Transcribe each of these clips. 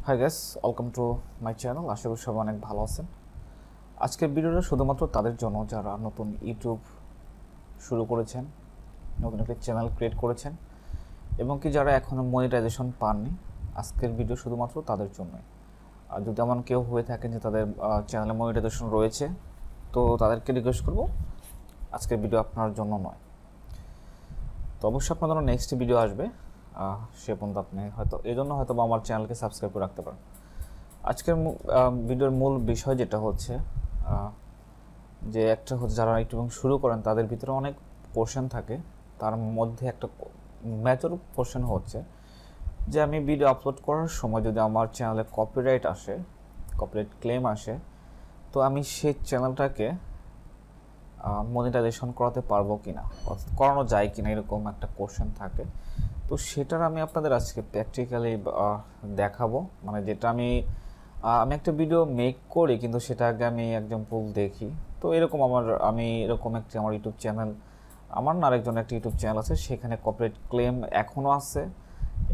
High guys, welcome to my channel. আশা করি সবাই অনেক ভালো আছেন। আজকের ভিডিওটা শুধুমাত্র তাদের জন্য যারা নতুন ইউটিউব শুরু করেছেন, নতুন একটি চ্যানেল ক্রিয়েট করেছেন এবং কি যারা এখনও মনিটাইজেশন পাননি। আজকের ভিডিও শুধুমাত্র তাদের জন্যই। আর যদি এমন কেউ হয়ে থাকেন যে তাদের চ্যানেলে মনিটাইজেশন রয়েছে, তো তাদেরকে রিকোয়েস্ট করব আজকের ভিডিও আপনার জন্য নয়। তো অবশ্যই আপনার জন্য নেক্সট ভিডিও আসবে, সে পর্যন্ত আপনি হয়তো এই জন্য হয়তো আমার চ্যানেলকে সাবস্ক্রাইব করে রাখতে পারেন। আজকের ভিডিওর মূল বিষয় যেটা হচ্ছে যে একটা হচ্ছে যারা ইউটিউব শুরু করেন তাদের ভিতরে অনেক পোর্শন থাকে। তার মধ্যে একটা মেজর পোর্শন হচ্ছে যে আমি ভিডিও আপলোড করার সময় যদি আমার চ্যানেলে কপিরাইট আসে, কপিরাইট ক্লেম আসে, তো আমি সেই চ্যানেলটাকে মনিটাইজেশন করাতে পারবো কিনা, করানো যায় কিনা, এরকম একটা কোশ্চেন থাকে। তো সেটার আমি আপনাদের আজকে প্র্যাকটিক্যালি দেখাবো। মানে যেটা আমি একটা ভিডিও মেক করি কিন্তু সেটা আগে আমি এক্সাম্পল দেখি। তো এরকম আমি এরকম আমার ইউটিউব চ্যানেল, আমার না আরেকজন একটা ইউটিউব চ্যানেল আছে, সেখানে কপিরাইট ক্লেম এখনও আছে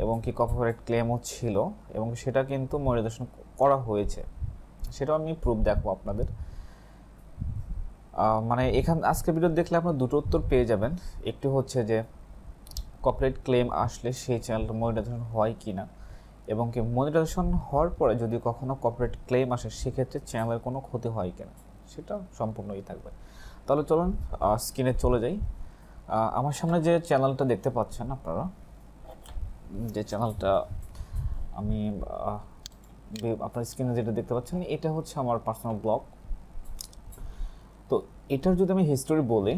এবং কি কপিরাইট ক্লেমও ছিল এবং সেটা কিন্তু মনিটাইজেশন করা হয়েছে। সেটাও আমি প্রুফ দেখবো আপনাদের। মানে আজকে ভিডিও দেখলে আপনার দুটো উত্তর পেয়ে যাবেন। একটি হচ্ছে যে কপিরাইট ক্লেম আসলে সেই চ্যানেলটা মনিটাইজেশন হয় কি না, এবং কি মনিটাইজেশন হওয়ার পরে যদি কখনো কপিরাইট ক্লেম আসে সেক্ষেত্রে চ্যানেলের কোনো ক্ষতি হয় কিনা, সেটা সম্পূর্ণই থাকবে। তাহলে চলুন স্ক্রিনে চলে যাই। আমার সামনে যে চ্যানেলটা দেখতে পাচ্ছেন আপনারা, যে চ্যানেলটা আমি আপনার স্ক্রিনে যেটা দেখতে পাচ্ছেন, এটা হচ্ছে আমার পার্সোনাল ব্লগ। তো এটার যদি আমি হিস্টোরি বলি,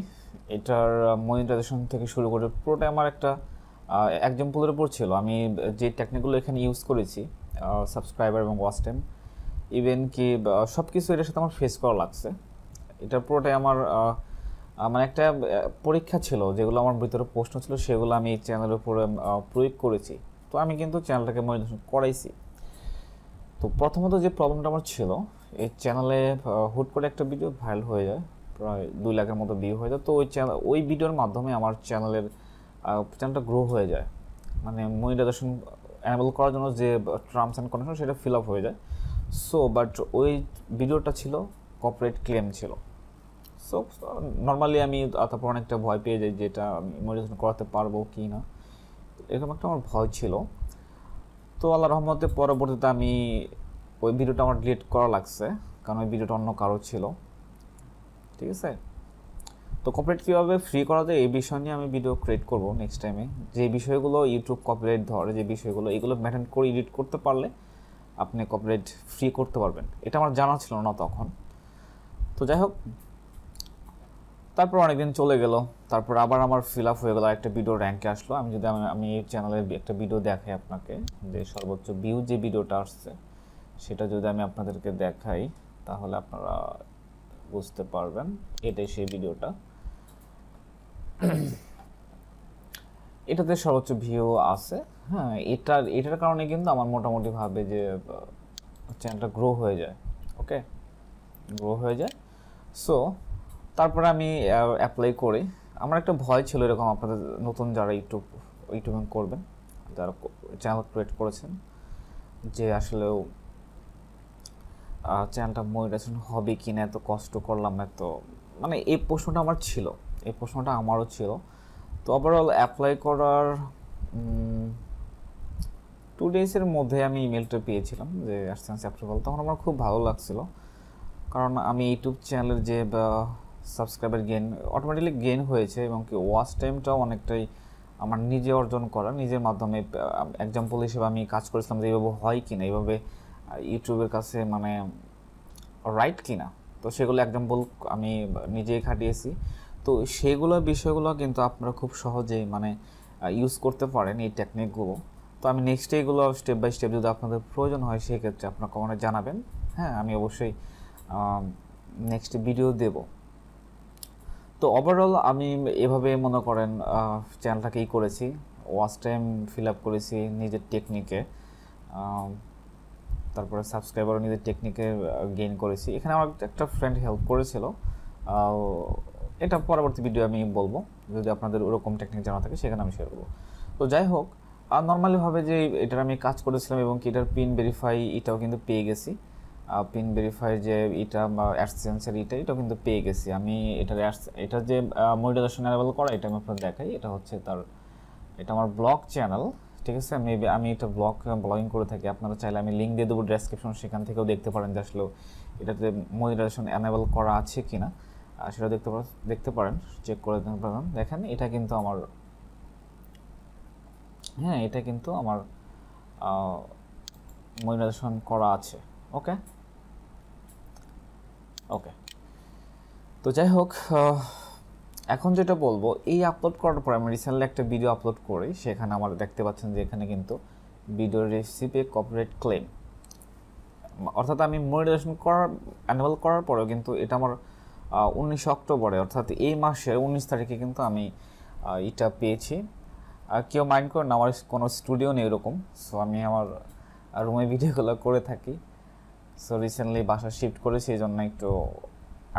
এটার মনিটাইজেশন থেকে শুরু করে পুরোটা আমার একটা এক্সাম্পলের উপর ছিল। আমি যে টেকনিকগুলো এখানে ইউজ করেছি, সাবস্ক্রাইবার এবং ওয়াচ টাইম, ইভেন কি সব কিছু এটার সাথে আমার ফেস করা লাগছে। এটা পুরোটাই আমার মানে একটা পরীক্ষা ছিল, যেগুলো আমার ভিতরে প্রশ্ন ছিল সেগুলো আমি এই চ্যানেলের উপরে প্রয়োগ করেছি। তো আমি কিন্তু চ্যানেলটাকে মনিটাইজেশন করাইছি। তো প্রথমত যে প্রবলেমটা আমার ছিল, এই চ্যানেলে হুট করে একটা ভিডিও ভাইরাল হয়ে যায়, প্রায় 2 লাখের মতো ভিউ হয়ে যায়। তো ওই ভিডিওর মাধ্যমে আমার চ্যানেলটা গ্রো হয়ে যায়। মানে মনিটাইজেশন অ্যানেবল করার জন্য যে টার্মস অ্যান্ড কন্ডিশন সেটা ফিল আপ হয়ে যায়। সো বাট ওই ভিডিওটা ছিল কপিরাইট ক্লেম ছিল। সো নর্মালি আমি তারপর অনেকটা ভয় পেয়ে যাই যেটা আমি মনিটাইজেশন করাতে পারবো কি না, এরকম একটা আমার ভয় ছিল। তো আল্লাহ রহমতে পরবর্তীতে আমি ওই ভিডিওটা আমার ডিলিট করা লাগছে, কারণ ওই ভিডিওটা অন্য কারো ছিল। ঠিক আছে। তো কপিরাইট কীভাবে ফ্রি করা যায় এই বিষয় নিয়ে আমি ভিডিও ক্রিয়েট করব নেক্সট টাইমে। যে বিষয়গুলো ইউটিউব কপিরাইট ধরে, যে বিষয়গুলো এগুলো মেনটেন করে এডিট করতে পারলে আপনি কপিরাইট ফ্রি করতে পারবেন, এটা আমার জানা ছিল না তখন। তো যাই হোক, তারপর অনেকদিন চলে গেল, তারপর আবার আমার ফিল আপ হয়ে গেল, একটা ভিডিও র্যাঙ্কে আসলো। আমি এই চ্যানেলের একটা ভিডিও দেখাই আপনাকে, যে সর্বোচ্চ ভিউ যে ভিডিওটা আসছে সেটা যদি আমি আপনাদেরকে দেখাই তাহলে আপনারা বুঝতে পারবেন। এটাই সেই ভিডিওটা। এটাতে সর্বোচ্চ ভিউ আছে। হ্যাঁ, এটার কারণে কিন্তু আমার মোটামুটি ভাবে যে চ্যানেলটা গ্রো হয়ে যায়। ওকে, গ্রো হয়ে যায়। সো তারপরে আমি অ্যাপ্লাই করি। আমার একটা ভয় ছিল এরকম, আপনাদের নতুন যারা ইউটিউবিং করবেন, যারা চ্যানেল ক্রিয়েট করেছেন, যে আসলেও চ্যানেলটা মনিটাইজেশন হবে কি না, এত কষ্ট করলাম, মানে এই প্রশ্নটা আমার ছিল, এই প্রশ্নটা আমারও ছিল। তো ওভারঅল অ্যাপ্লাই করার 2 ডেজের মধ্যে আমি ইমেলটা পেয়েছিলাম যে অ্যাডসেন্স অ্যাপ্রুভাল। তখন আমার খুব ভালো লাগছিল, কারণ আমি ইউটিউব চ্যানেলের যে সাবস্ক্রাইবার অটোমেটিকলি গেইন হয়েছে এবং কি ওয়াচ টাইমটাও অনেকটাই আমার নিজে অর্জন করা, নিজের মাধ্যমে। এক্সাম্পল হিসেবে আমি কাজ করেছিলাম যে এইভাবে হয় কি না, এইভাবে ইউটিউবের কাছে মানে রাইট কি না। তো সেগুলো এক্সাম্পল আমি নিজেই খাটিয়েছি। তো বিষয়গুলো কিন্তু আপনারা খুব সহজেই মানে ইউজ করতে পারেন এই টেকনিকগুলো। তো আমি নেক্সট এগুলো স্টেপ বাই স্টেপ যদি আপনাদের প্রয়োজন হয় সেক্ষেত্রে আপনারা কমেন্টে জানাবেন। হ্যাঁ, আমি অবশ্যই নেক্সট ভিডিও দেব। তো ওভারঅল আমি এভাবে মনে করেন চ্যানেলটাকেই করেছি, ওয়াচ টাইম ফিল আপ করেছি নিজের টেকনিকে, তারপরে সাবস্ক্রাইবারও নিজের টেকনিকে গেইন করেছি। এখানে আমার একটা ফ্রেন্ড হেল্প করেছিল, এটা পরবর্তী ভিডিও আমি বলবো, যদি আপনাদের ওরকম টেকনিক জানা থাকে সেখানে আমি শেয়ার করবো। তো যাই হোক, আর নর্মালি ভাবে যে এটার আমি কাজ করেছিলাম এবং কি এটার পিন ভেরিফাই এটাও কিন্তু পেয়ে গেছি, পিন ভেরিফাই যে এটা অ্যাডসেন্সের এটাও কিন্তু পেয়ে গেছি আমি। এটার যে মনিটাইজেশন এনেবল করা এটা আমি আপনাদের দেখাই। এটা হচ্ছে তার, এটা আমার ব্লগ চ্যানেল, ঠিক আছে। মেবি আমি এটা ব্লগিং করে থাকি, আপনারা চাইলে আমি লিঙ্ক দিয়ে দেবো ডেসক্রিপশন, সেখান থেকেও দেখতে পারেন যে আসলে এটাতে মনিটাইজেশন এনেবল করা আছে কিনা, সেটা দেখতে পারেন, চেক করে দেখতে পারেন। দেখেন এটা কিন্তু আমার, হ্যাঁ এটা কিন্তু আমার মনিটাইজেশন করা আছে। ওকে ওকে, তো যাই হোক, এখন যেটা বলবো, এই আপলোড করার পর আমি রিসেন্টলি একটা ভিডিও আপলোড করি, সেখানে আমার দেখতে পাচ্ছেন যে এখানে কিন্তু ভিডিও রেসিপি কপিরাইট ক্লেম, অর্থাৎ আমি মনিটাইজেশন এনেবল করার পরেও কিন্তু এটা আমার 19 অক্টোবরে অর্থাৎ এই মাসের 19 তারিখে কিন্তু আমি এটা পেয়েছি। কেউ মাইন্ড করেন না, আমার কোনো স্টুডিও নেই এরকম, সো আমি আমার রুমে ভিডিওগুলো করে থাকি। সো রিসেন্টলি বাসা শিফট করেছি, এই জন্য একটু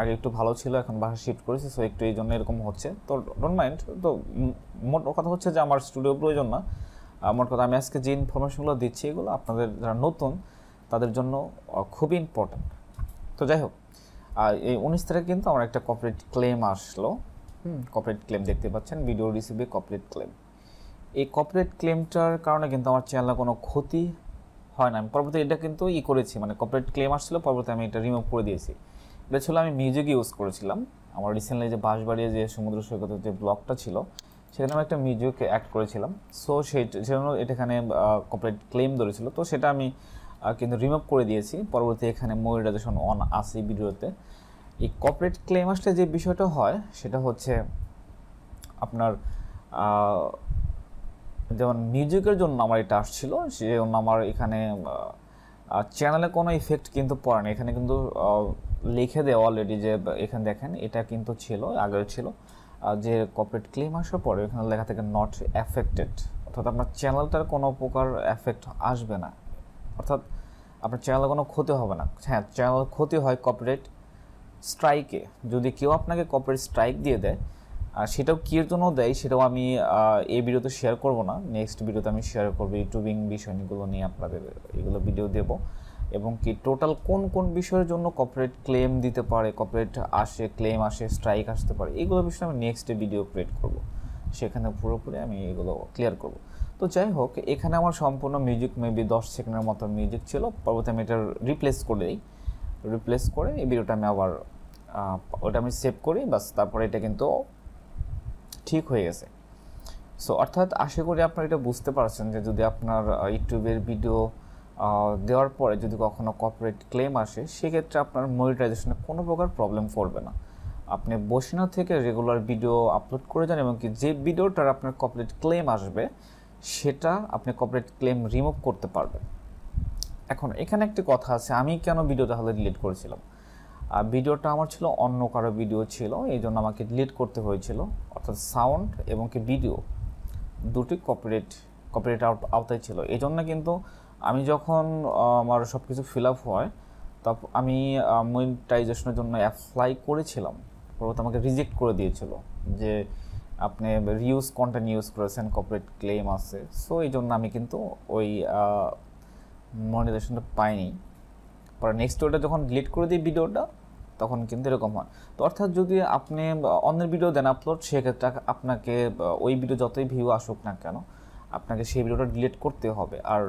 আগে একটু ভালো ছিল, এখন বাসা শিফট করেছি, সো একটু এই জন্য এরকম হচ্ছে। তো ডোন্ট মাইন্ড। তো মোট কথা হচ্ছে যে আমার স্টুডিও প্রয়োজন না, মোট কথা আমি আজকে যে ইনফরমেশনগুলো দিচ্ছি এগুলো আপনাদের যারা নতুন তাদের জন্য খুবই ইম্পর্ট্যান্ট। তো যাই হোক, এই 19 তারিখে কিন্তু আমার একটা কপিরাইট ক্লেম আসলো। কপিরাইট ক্লেম দেখতে পাচ্ছেন, ভিডিও রিসিভে কপিরাইট ক্লেম। এই কপিরাইট ক্লেমটার কারণে কিন্তু আমার চ্যানেলে কোনো ক্ষতি হয় না। আমি পরবর্তী এটা কিন্তু করেছি, মানে কপিরাইট ক্লেম আসছিলো, পরবর্তী আমি এটা রিমুভ করে দিয়েছি। এটা ছিল আমি মিউজিক ইউজ করেছিলাম, আমার রিসেন্টলি যে বাঁশবাড়িয়া যে সমুদ্র সৈকতের যে ব্লগটা ছিল সেখানে আমি একটা মিউজিক অ্যাড করেছিলাম। সো সেজন্য এখানে কপিরাইট ক্লেম ধরেছিল, তো সেটা আমি কিন্তু রিমুভ করে দিয়েছি। পরবর্তী এখানে মনিটাইজেশন অন আছে ভিডিওতে। এই কপিরাইট ক্লেম আসলে যে বিষয়টা হয় সেটা হচ্ছে আপনার যেমন মিউজিকের জন্য আমার এটা আসছিল, সেজন্য আমার এখানে চ্যানেলে কোনো ইফেক্ট কিন্তু পড়ে না। এখানে কিন্তু লিখে দেওয়া অলরেডি যে এখানে দেখেন এটা কিন্তু ছিল, আগের ছিল যে কপিরাইট ক্লেম আসার পরে এখানে লেখা থাকে নট এফেক্টেড, অর্থাৎ আপনার চ্যানেলটার কোনো প্রকার এফেক্ট আসবে না, অর্থাৎ আপনার চ্যানেলে কোনো ক্ষতি হবে না। হ্যাঁ, চ্যানেল ক্ষতি হয় কপিরাইট স্ট্রাইকে, যদি কেউ আপনাকে কপিরাইট স্ট্রাইক দিয়ে দেয়, আর সেটাও কির জন্য দেয় সেটাও আমি এই ভিডিওতে শেয়ার করব না, নেক্সট ভিডিওতে আমি শেয়ার করবো ইউটিউবিং বিষয়গুলো নিয়ে আপনাদের এগুলো ভিডিও দেব, এবং কি টোটাল কোন কোন বিষয়ের জন্য কপিরাইট ক্লেম দিতে পারে, কপিরাইট আসে, ক্লেম আসে, স্ট্রাইক আসতে পারে, এইগুলো বিষয়ে আমি নেক্সট ভিডিও ক্রিয়েট করব, সেখানে পুরোপুরি আমি এগুলো ক্লিয়ার করব। তো যাই হোক, এখানে আমার সম্পূর্ণ মিউজিক মেবি 10 সেকেন্ডের মতো মিউজিক ছিল, পরবর্তী আমি এটা রিপ্লেস করে এই ভিডিওটা আমি আবার ওটা আমি সেভ করি, বাস তারপরে এটা কিন্তু ঠিক হয়ে গেছে। সো অর্থাৎ আশা করি আপনারা এটা বুঝতে পারছেন যে যদি আপনার ইউটিউবের ভিডিও দেওয়ার পরে যদি কখনো কপিরাইট ক্লেম আসে, সেক্ষেত্রে আপনার মনিটাইজেশনে কোনো প্রকার প্রবলেম পড়বে না। আপনি বসে না থেকে রেগুলার ভিডিও আপলোড করে যান, এবং কি যে ভিডিওটার আপনার কপিরাইট ক্লেম আসবে সেটা আপনি কপিরাইট ক্লেম রিমুভ করতে পারবেন। এখন এখানে একটি কথা আছে, আমি কেন ভিডিওটা তাহলে ডিলিট করেছিলাম? ভিডিওটা আমার ছিল অন্য কারো ভিডিও ছিল, এই জন্য আমাকে ডিলিট করতে হয়েছিল, অর্থাৎ সাউন্ড এবং কি ভিডিও দুটি কপিরাইট আওতায় ছিল। এই জন্য কিন্তু আমি যখন আমার সব কিছু ফিল আপ হয়, তখন আমি মনিটাইজেশনের জন্য অ্যাপ্লাই করেছিলাম, পরবর্তী আমাকে রিজেক্ট করে দিয়েছিল যে আপনি রিউজ কন্টেন্ট ইউজ করেছেন, কপিরাইট ক্লেম আছে। সো এই জন্য আমি কিন্তু ওই মনিটাইজেশনটা পাইনি। পরে নেক্সট ওটা যখন ডিলিট করে দিই ভিডিওটা, তখন কিন্তু এরকম হয়। তো অর্থাৎ যদি আপনি অন্যের ভিডিও দেন আপলোড, সেক্ষেত্রে আপনাকে ওই ভিডিও যতই ভিউ আসুক না কেন, আপনাকে সেই ভিডিওটা ডিলিট করতে হবে। আর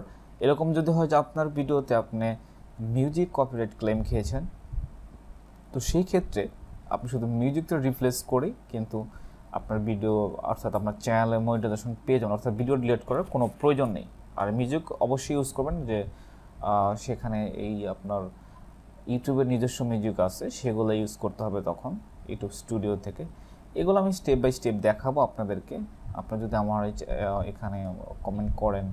এরকম যদি হয় যে আপনার ভিডিওতে আপনি মিউজিক কপিরাইট ক্লেম খেয়েছেন, তো সেই ক্ষেত্রে আপনি শুধু মিউজিকটা রিপ্লেস করেই কিন্তু আপনার ভিডিও, অর্থাৎ আপনার চ্যানেলে মনিটাইজেশন পেয়ে যাবেন, অর্থাৎ ভিডিও ডিলিট করার কোনো প্রয়োজন নেই। আর মিউজিক অবশ্যই ইউজ করবেন, যে সেখানে এই আপনার ইউটিউবের নিজস্ব মিউজিক আছে সেগুলো ইউজ করতে হবে তখন ইউটিউব স্টুডিও থেকে। এগুলো আমি স্টেপ বাই স্টেপ দেখাবো আপনাদেরকে। আপনারা যদি আমার এখানে কমেন্ট করেন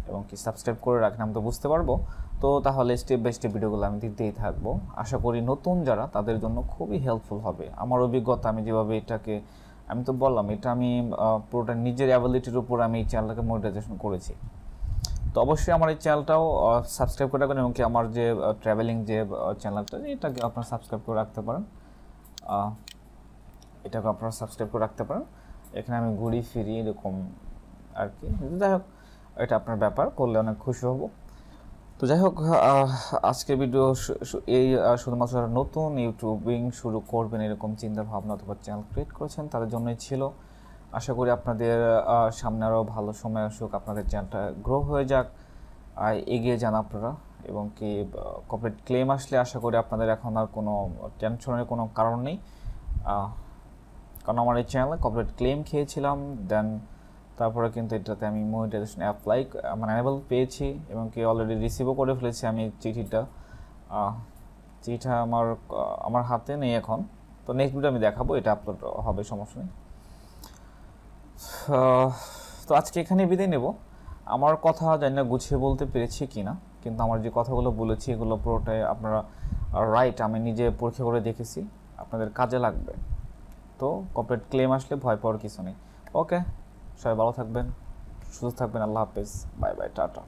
এবং কি সাবস্ক্রাইব করে রাখেন, আমি তো বুঝতে পারবো। তো তাহলে স্টেপ বাই স্টেপ ভিডিওগুলো আমি দিতেই থাকবো। আশা করি নতুন যারা তাদের জন্য খুবই হেল্পফুল হবে। আমার অভিজ্ঞতা, আমি যেভাবে এটাকে, আমি তো বললাম এটা আমি পুরোটা নিজের অ্যাবিলিটির উপর আমি এই চ্যানেলটাকে মনিটাইজেশন করেছি। তো অবশ্যই আমার এই চ্যানেলটাও সাবস্ক্রাইব করে রাখবেন, এবং কি আমার যে ট্রাভেলিং যে চ্যানেলটা, এটাকে আপনারা সাবস্ক্রাইব করে রাখতে পারেন, এটাকে আপনারা সাবস্ক্রাইব করে রাখতে পারেন। এখানে আমি ঘুরি ফিরি এরকম আর কি। যাই হোক, এটা আপনার ব্যাপার, করলে অনেক খুশি হব। তো যাই হোক, আজকের ভিডিও এই শুধুমাত্র নতুন ইউটিউবিং শুরু করবেন এরকম চিন্তা ভাবনা অথবা চ্যানেল ক্রিয়েট করেছেন তাদের জন্যই ছিল। আশা করি আপনাদের সামনে আরও ভালো সময় আসুক, আপনাদের চ্যানেলটা গ্রো হয়ে যাক, এগিয়ে যান আপনারা। এবং কি কর্পোরেট ক্লেম আসলে আশা করি আপনাদের এখন আর কোনো টেনশনের কোনো কারণ নেই, কারণ আমার এই চ্যানেলে কর্পোরেট ক্লেম খেয়েছিলাম, দেন তারপরে কিন্তু এটাতে আমি মনিটাইজেশন অ্যাপ্লাই মানে অ্যানেবল পেয়েছি এবং কি অলরেডি রিসিভও করে ফেলেছি আমি চিঠিটা। আমার হাতে নেই এখন, তো নেক্সট ভিডিও আমি দেখাবো, এটা আপলোড হবে, সমস্যা নেই। তো আজকে এখানে বিদায় নেব। আমার কথা জানি না গুছিয়ে বলতে পেরেছি কি না, কিন্তু আমার যে কথাগুলো বলেছি এগুলো পুরোটাই আপনারা রাইট, আমি নিজে পরীক্ষা করে দেখেছি, আপনাদের কাজে লাগবে। তো কর্পোরেট ক্লেম আসলে ভয় পাওয়ার কিছু নেই। ওকে, সবাই ভালো থাকবেন, সুস্থ থাকবেন, আল্লাহ হাফেজ, বাই বাই, টাটা।